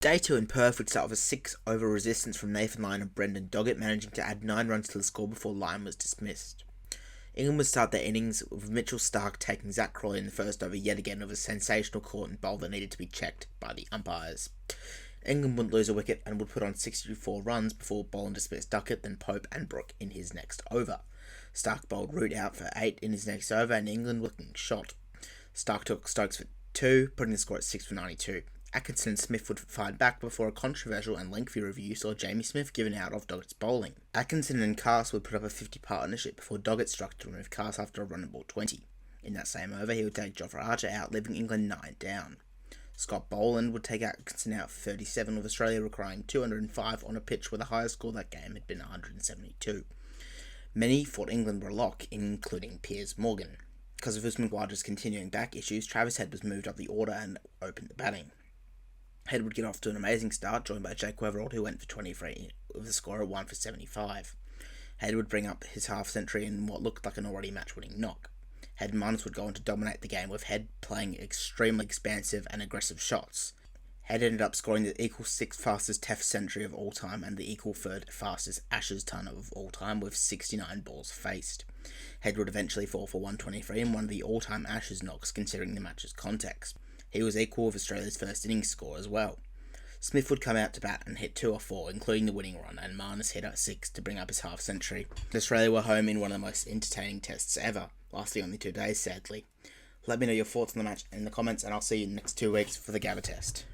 Day 2 in Perth would start with a 6-over resistance from Nathan Lyon and Brendan Doggett, managing to add 9 runs to the score before Lyon was dismissed. England would start their innings with Mitchell Starc taking Zach Crawley in the first over yet again with a sensational caught and bowl that needed to be checked by the umpires. England would lose a wicket and would put on 64 runs before Boland dismissed Duckett, then Pope and Brook in his next over. Starc bowled Root out for 8 in his next over and England looking shot. Starc took Stokes for 2, putting the score at 6 for 92. Atkinson and Smith would fight back before a controversial and lengthy review saw Jamie Smith given out of Doggett's bowling. Atkinson and Carse would put up a 50 partnership before Doggett struck to remove Carse after a run and ball 20. In that same over, he would take Jofra Archer out, leaving England 9 down. Scott Boland would take Atkinson out for 37, with Australia requiring 205 on a pitch where the highest score that game had been 172. Many thought England were a lock, including Piers Morgan. Because of Usman Khawaja's continuing back issues, Travis Head was moved up the order and opened the batting. Head would get off to an amazing start, joined by Jake Weatherald, who went for 23, with the score at 1 for 75. Head would bring up his half-century in what looked like an already match-winning knock. Head and Marnus would go on to dominate the game, with Head playing extremely expansive and aggressive shots. Head ended up scoring the equal 6th fastest Test century of all time and the equal 3rd fastest Ashes ton of all time, with 69 balls faced. Head would eventually fall for 123 in one of the all-time Ashes knocks, considering the match's context. He was equal with Australia's first innings score as well. Smith would come out to bat and hit 2 or 4, including the winning run, and Marnus hit at 6 to bring up his half-century. Australia were home in one of the most entertaining tests ever, lasting only 2 days sadly. Let me know your thoughts on the match in the comments, and I'll see you in the next 2 weeks for the Gabba test.